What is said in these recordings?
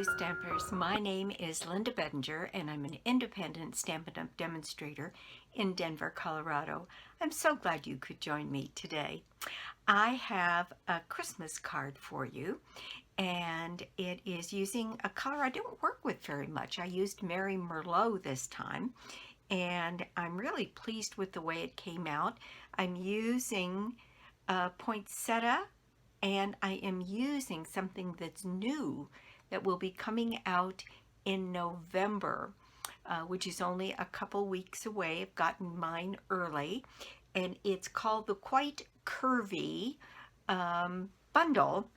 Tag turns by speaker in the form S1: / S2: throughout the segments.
S1: Stampers. My name is Linda Bedinger and I'm an independent Stampin' Up! Demonstrator in Denver, Colorado. I'm so glad you could join me today. I have a Christmas card for you, and it is using a color I don't work with very much. I used Merry Merlot this time, and I'm really pleased with the way it came out. I'm using Poinsettia, and I am using something that's new that will be coming out in November, which is only a couple weeks away. I've gotten mine early, and it's called the Quite Curvy bundle,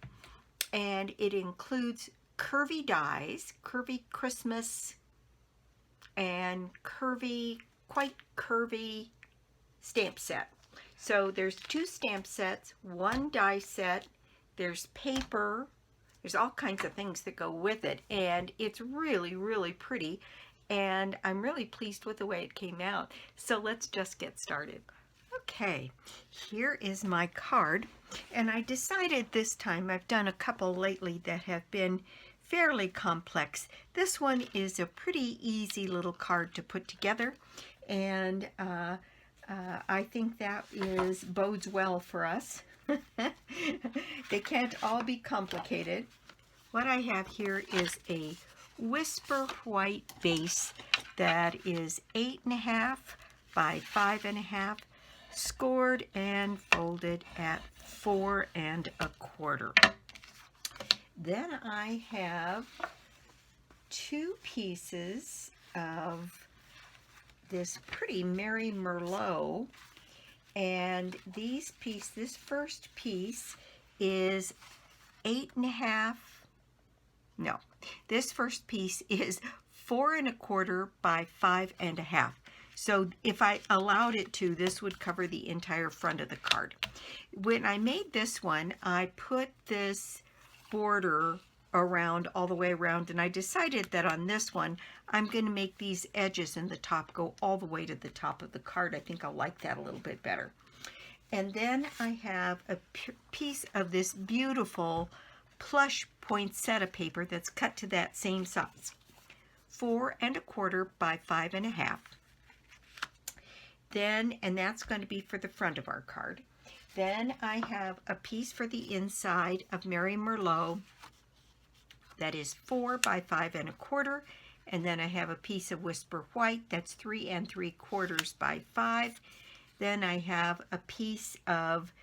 S1: and it includes Curvy dies, Curvy Christmas, and Quite Curvy stamp set. So there's 2 stamp sets, 1 die set, there's paper, there's all kinds of things that go with it, and it's really, really pretty, and I'm really pleased with the way it came out. So let's just get started. Okay, here is my card, and I decided this time, I've done a couple lately that have been fairly complex. This one is a pretty easy little card to put together, and I think that bodes well for us. They can't all be complicated. What I have here is a Whisper White base that is 8.5 by 5.5, scored and folded at 4 1/4. Then I have 2 pieces of this pretty Merry Merlot, and this first piece is 8.5. No, this first piece is 4 1/4 by 5.5. So if I allowed it to, this would cover the entire front of the card. When I made this one, I put this border around all the way around, and I decided that on this one I'm going to make these edges in the top go all the way to the top of the card. I think I'll like that a little bit better. And then I have a piece of this beautiful Plush poinsettia paper that's cut to that same size, 4 1/4 by 5.5. Then, and that's going to be for the front of our card. Then I have a piece for the inside of Merry Merlot that is 4 by 5 1/4, and then I have a piece of Whisper White that's 3 3/4 by 5. Then I have a piece of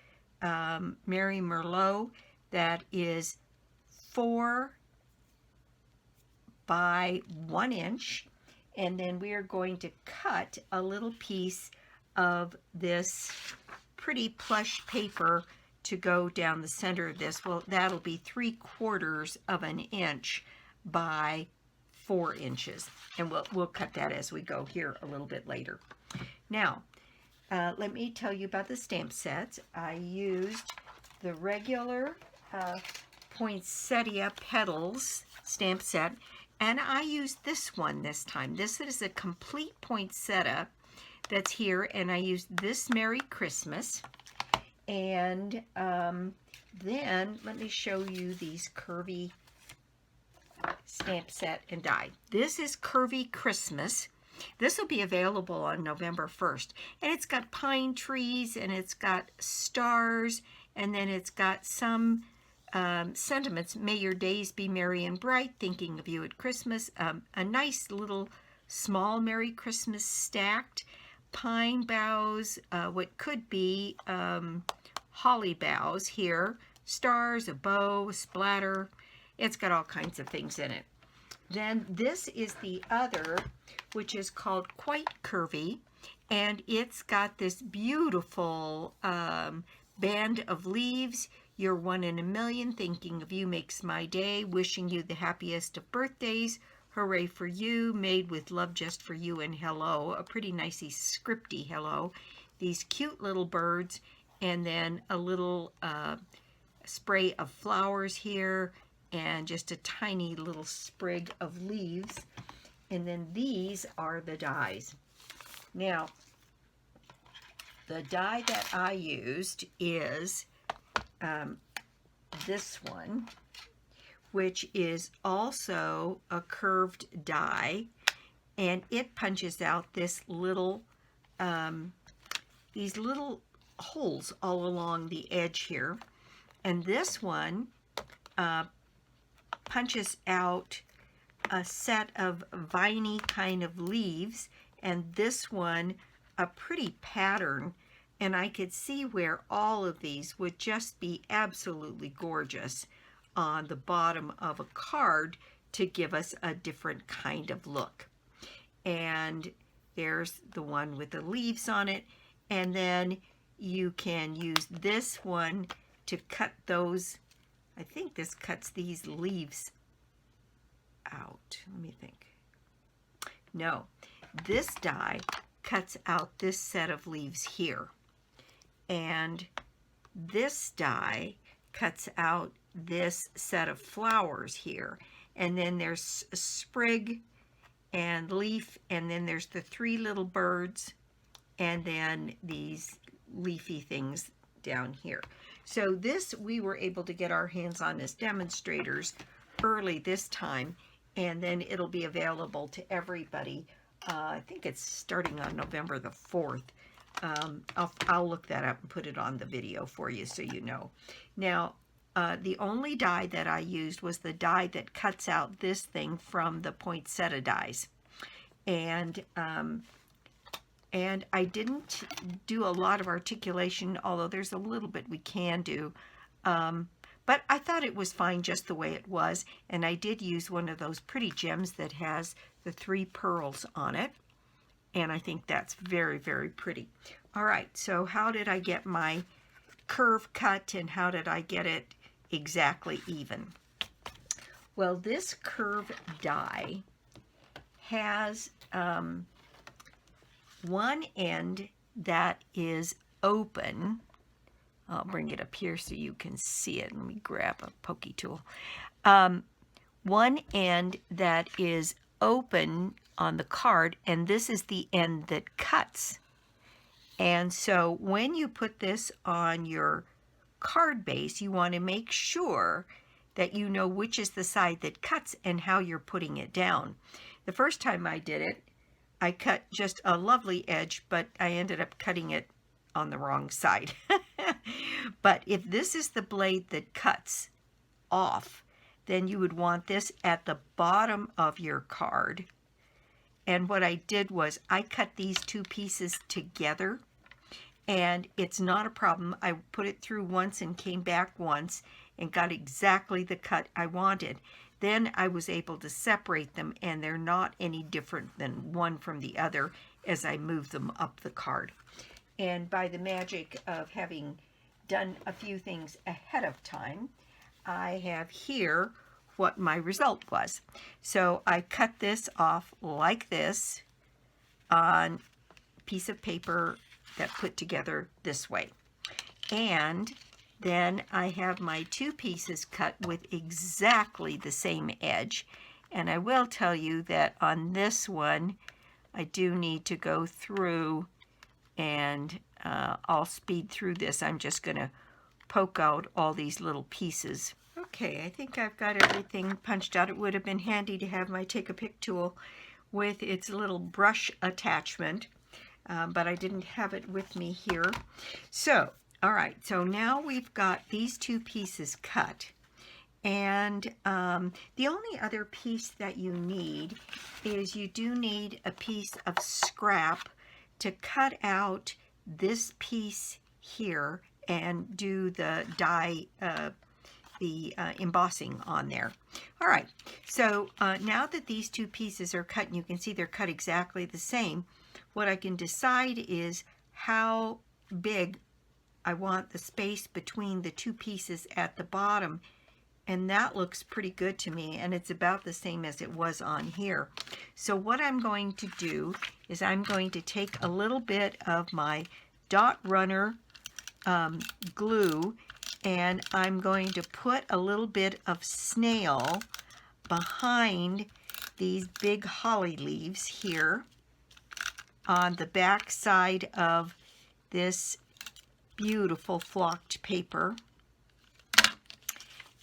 S1: Merry Merlot that is 4 by 1 inch, and then we are going to cut a little piece of this pretty plush paper to go down the center of this. Well, that'll be 3/4 of an inch by 4 inches, and we'll cut that as we go here a little bit later. Now, let me tell you about the stamp sets. I used the regular Poinsettia Petals stamp set, and I used this one this time. This is a complete poinsettia that's here, and I used this Merry Christmas. And then let me show you these Curvy stamp set and die. This is Curvy Christmas. This will be available on November 1st, and it's got pine trees, and it's got stars, and then it's got some sentiments. May your days be merry and bright, thinking of you at Christmas. A nice little small Merry Christmas stacked, pine boughs, what could be holly boughs here, stars, a bow, a splatter. It's got all kinds of things in it. Then this is the other, which is called Quite Curvy, and it's got this beautiful band of leaves. You're 1 in a million, thinking of you makes my day, wishing you the happiest of birthdays, hooray for you, made with love just for you, and hello. A pretty nicey scripty hello. These cute little birds, and then a little spray of flowers here, and just a tiny little sprig of leaves. And then these are the dies. Now, the die that I used is this one, which is also a curved die, and it punches out this little, these little holes all along the edge here. And this one punches out a set of viney kind of leaves, and this one a pretty pattern. And I could see where all of these would just be absolutely gorgeous on the bottom of a card to give us a different kind of look. And there's the one with the leaves on it, and then you can use this one to cut those. I think this cuts these leaves out. Let me think. No, this die cuts out this set of leaves here, and this die cuts out this set of flowers here, and then there's a sprig and leaf, and then there's the three little birds, and then these leafy things down here. So this we were able to get our hands on as demonstrators early this time, and then it'll be available to everybody. I think it's starting on November the 4th. I'll look that up and put it on the video for you so you know. Now, the only die that I used was the die that cuts out this thing from the Poinsettia dies. And I didn't do a lot of articulation, although there's a little bit we can do. But I thought it was fine just the way it was. And I did use one of those pretty gems that has the 3 pearls on it. And I think that's very, very pretty. All right, so how did I get my curve cut, and how did I get it exactly even? Well, this curve die has one end that is open. I'll bring it up here so you can see it. Let me grab a pokey tool. One end that is open on the card, and this is the end that cuts. And so when you put this on your card base, you want to make sure that you know which is the side that cuts and how you're putting it down. The first time I did it, I cut just a lovely edge, but I ended up cutting it on the wrong side. But if this is the blade that cuts off, then you would want this at the bottom of your card. And what I did was I cut these 2 pieces together, and it's not a problem. I put it through once and came back once and got exactly the cut I wanted. Then I was able to separate them, and they're not any different than one from the other as I move them up the card. And by the magic of having done a few things ahead of time, I have here what my result was. So I cut this off like this on a piece of paper that put together this way. And then I have my 2 pieces cut with exactly the same edge. And I will tell you that on this one, I do need to go through, and I'll speed through this. I'm just going to poke out all these little pieces. Okay, I think I've got everything punched out. It would have been handy to have my Take-A-Pick tool with its little brush attachment, but I didn't have it with me here. So, all right, so now we've got these 2 pieces cut. And the only other piece that you need is you do need a piece of scrap to cut out this piece here and do the die, the embossing on there. All right, so now that these 2 pieces are cut, and you can see they're cut exactly the same, what I can decide is how big I want the space between the 2 pieces at the bottom, and that looks pretty good to me, and it's about the same as it was on here. So what I'm going to do is I'm going to take a little bit of my dot runner glue, and I'm going to put a little bit of snail behind these big holly leaves here on the back side of this beautiful flocked paper.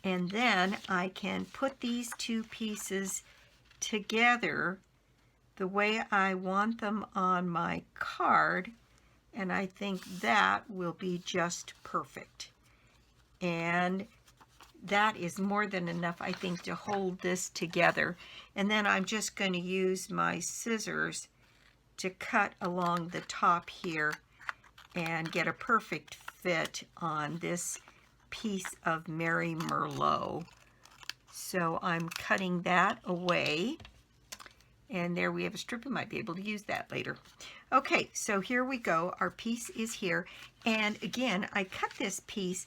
S1: And then I can put these two pieces together the way I want them on my card, and I think that will be just perfect. And that is more than enough, I think, to hold this together. And then I'm just going to use my scissors to cut along the top here and get a perfect fit on this piece of Merry Merlot. So I'm cutting that away. And there we have a strip. We might be able to use that later. Okay, so here we go. Our piece is here. And again, I cut this piece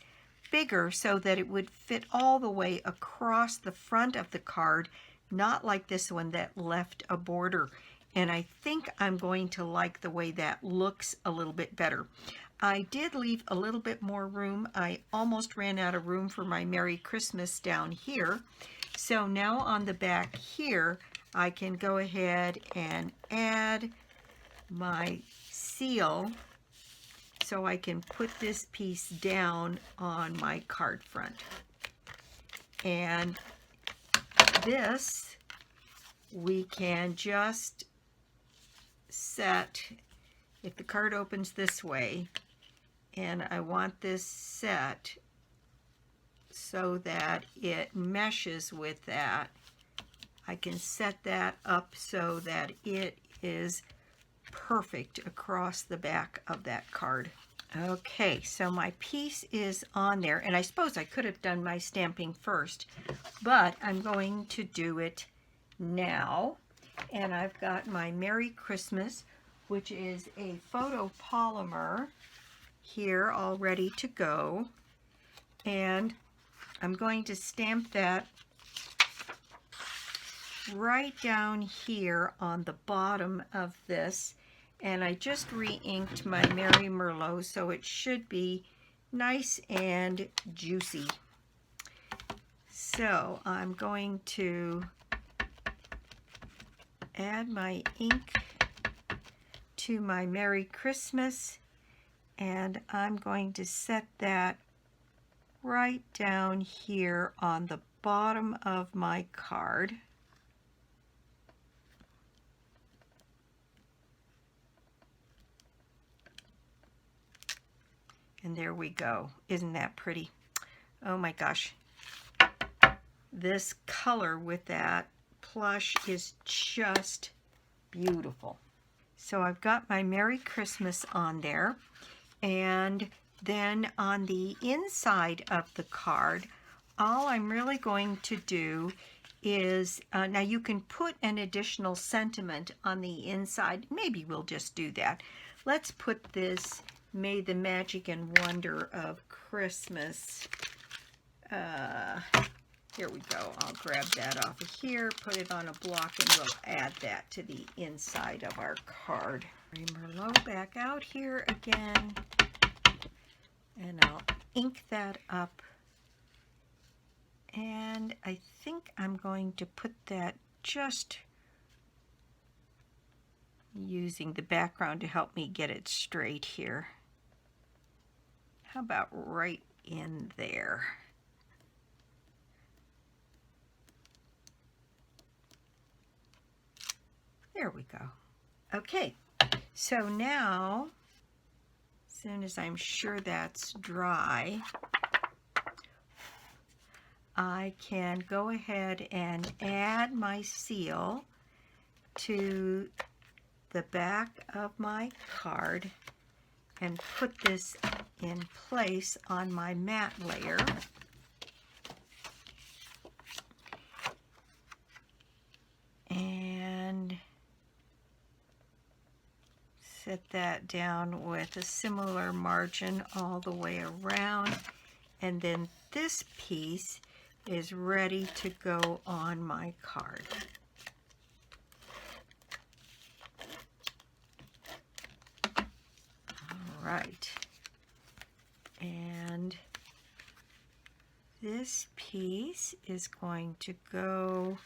S1: bigger so that it would fit all the way across the front of the card, not like this one that left a border. And I think I'm going to like the way that looks a little bit better. I did leave a little bit more room. I almost ran out of room for my Merry Christmas down here. So now on the back here, I can go ahead and add my seal so I can put this piece down on my card front. And this we can just set, if the card opens this way, and I want this set so that it meshes with that, I can set that up so that it is perfect across the back of that card. Okay, so my piece is on there, and I suppose I could have done my stamping first, but I'm going to do it now. And I've got my Merry Christmas, which is a photopolymer here all ready to go, and I'm going to stamp that right down here on the bottom of this. And I just re-inked my Merry Merlot, so it should be nice and juicy. So I'm going to add my ink to my Merry Christmas, and I'm going to set that right down here on the bottom of my card. And there we go. Isn't that pretty? Oh my gosh. This color with that plush is just beautiful. So I've got my Merry Christmas on there. And then on the inside of the card, all I'm really going to do is, now you can put an additional sentiment on the inside. Maybe we'll just do that. Let's put this, May the Magic and Wonder of Christmas. Here we go. I'll grab that off of here, put it on a block, and we'll add that to the inside of our card. Merry Merlot back out here again, and I'll ink that up. And I think I'm going to put that just using the background to help me get it straight here. How about right in there? There we go. Okay, so now, as soon as I'm sure that's dry, I can go ahead and add my seal to the back of my card and put this in place on my matte layer. And set that down with a similar margin all the way around. And then this piece is ready to go on my card. All right. And this piece is going to go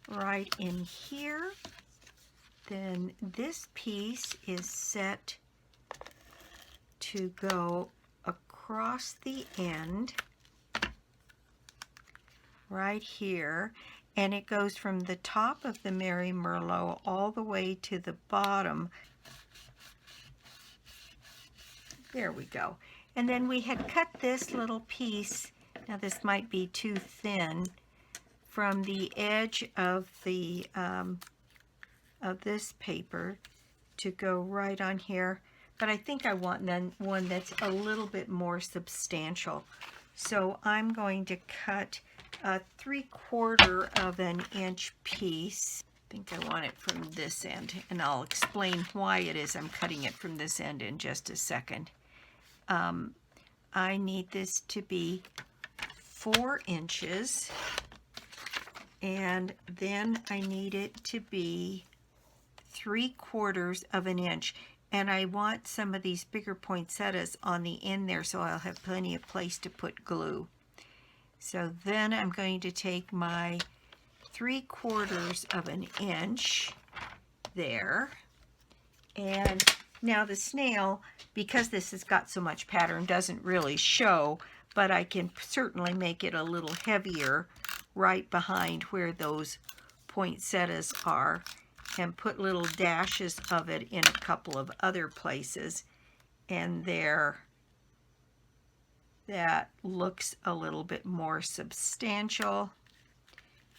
S1: right in here. Then this piece is set to go across the end right here, and it goes from the top of the Merry Merlot all the way to the bottom. There we go. And then we had cut this little piece, now this might be too thin, from the edge of the of this paper to go right on here, but I think I want one that's a little bit more substantial. So I'm going to cut a 3/4 of an inch piece. I think I want it from this end, and I'll explain why it is I'm cutting it from this end in just a second. I need this to be 4 inches, and then I need it to be 3/4 of an inch. And I want some of these bigger poinsettias on the end there, so I'll have plenty of place to put glue. So then I'm going to take my 3/4 of an inch there, and now the snail, because this has got so much pattern, doesn't really show, but I can certainly make it a little heavier right behind where those poinsettias are, and put little dashes of it in a couple of other places, and there, that looks a little bit more substantial,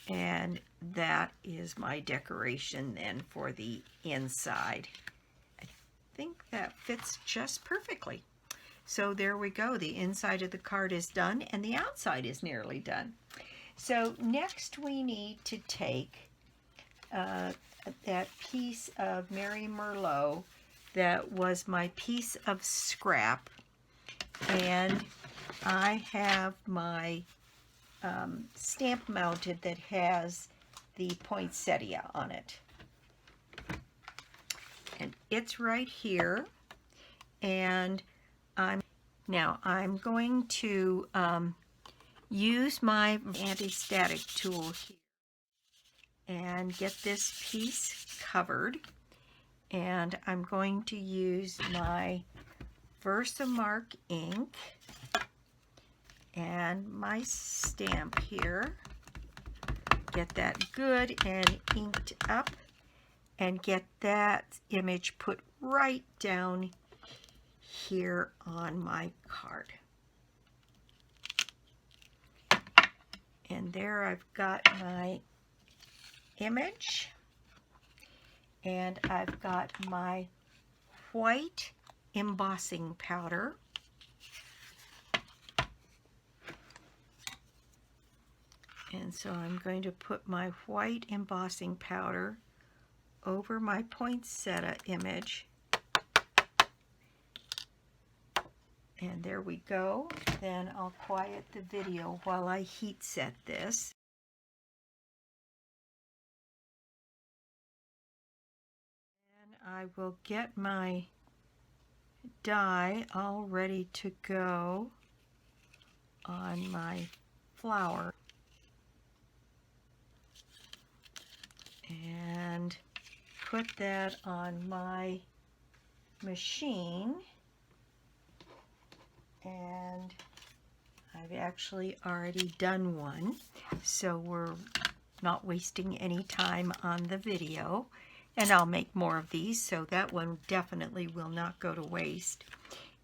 S1: and that is my decoration then for the inside. I think that fits just perfectly. So there we go. The inside of the card is done, and the outside is nearly done. So next we need to take that piece of Merry Merlot that was my piece of scrap, and I have my stamp mounted that has the poinsettia on it, and it's right here. And I'm going to use my anti-static tool here and get this piece covered, and I'm going to use my Versamark ink and my stamp here, get that good and inked up, and get that image put right down here on my card. And there I've got my image, and I've got my white embossing powder, and so I'm going to put my white embossing powder over my poinsettia image, and there we go. Then I'll quiet the video while I heat set this. I will get my die all ready to go on my flower, and put that on my machine. And I've actually already done one, so we're not wasting any time on the video. And I'll make more of these, so that one definitely will not go to waste.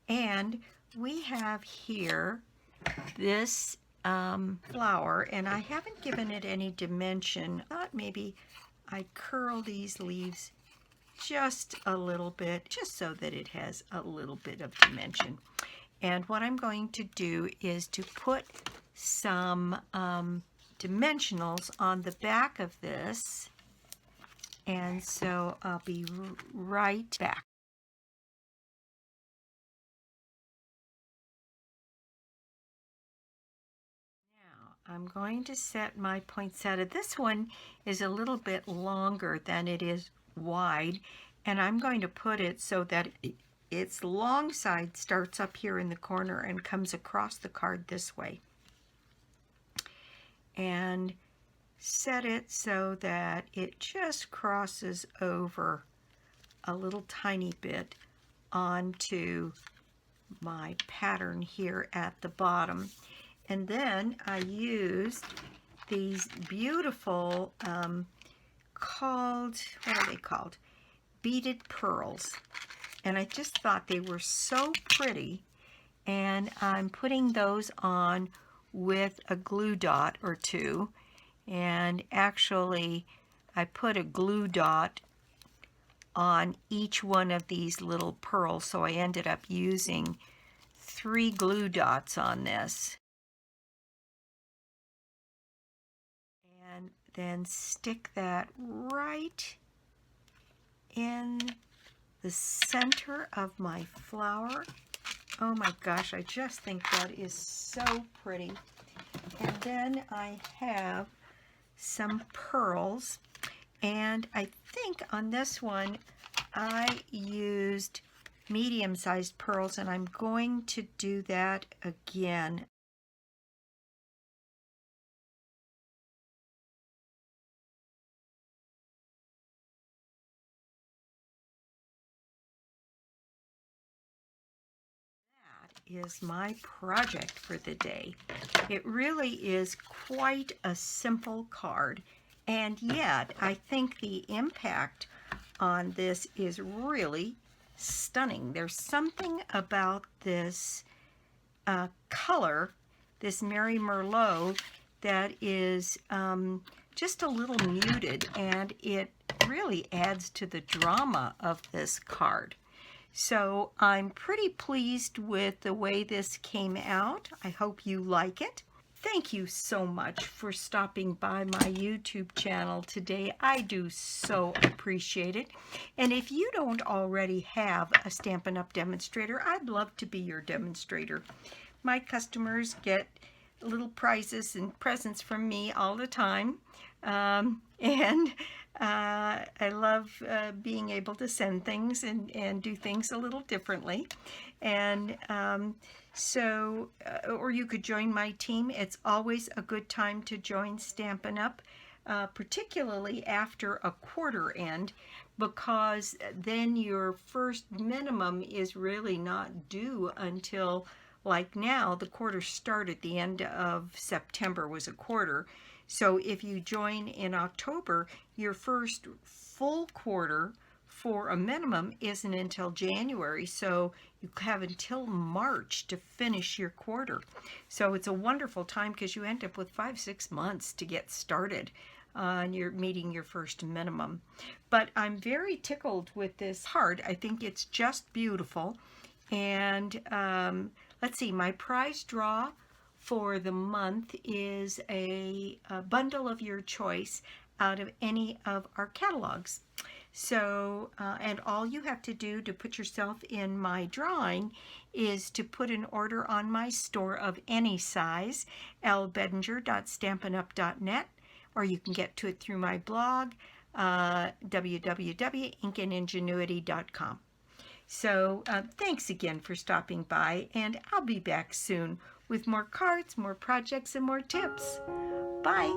S1: And we have here this flower, and I haven't given it any dimension. I thought maybe I'd curl these leaves just a little bit, just so that it has a little bit of dimension. And what I'm going to do is to put some dimensionals on the back of this. And so I'll be right back. Now I'm going to set my poinsettia. This one is a little bit longer than it is wide, and I'm going to put it so that its long side starts up here in the corner and comes across the card this way. And set it so that it just crosses over a little tiny bit onto my pattern here at the bottom. And then I used these beautiful, what are they called? Beaded Pearls. And I just thought they were so pretty. And I'm putting those on with a glue dot or two. And actually, I put a glue dot on each one of these little pearls, so I ended up using 3 glue dots on this. And then stick that right in the center of my flower. Oh my gosh, I just think that is so pretty. And then I have some pearls, and I think on this one I used medium-sized pearls, and I'm going to do that again. That is my project for the day. It really is quite a simple card, and yet I think the impact on this is really stunning. There's something about this color, this Merry Merlot, that is just a little muted, and it really adds to the drama of this card. So I'm pretty pleased with the way this came out. I hope you like it. Thank you so much for stopping by my YouTube channel today. I do so appreciate it. And if you don't already have a Stampin' Up! Demonstrator, I'd love to be your demonstrator. My customers get little prizes and presents from me all the time. I love being able to send things and do things a little differently. And or you could join my team. It's always a good time to join Stampin' Up!, particularly after a quarter end, because then your first minimum is really not due until, like now, the quarter start at the end of September was a quarter. So if you join in October, your first full quarter for a minimum isn't until January, so you have until March to finish your quarter. So it's a wonderful time because you end up with 5-6 months to get started and you're meeting your first minimum. But I'm very tickled with this card. I think it's just beautiful. And let's see, my prize draw for the month is a bundle of your choice out of any of our catalogs. So, and all you have to do to put yourself in my drawing is to put an order on my store of any size, lbedinger.stampinup.net, or you can get to it through my blog, www.ingenuity.com. So thanks again for stopping by, and I'll be back soon with more cards, more projects, and more tips. Bye.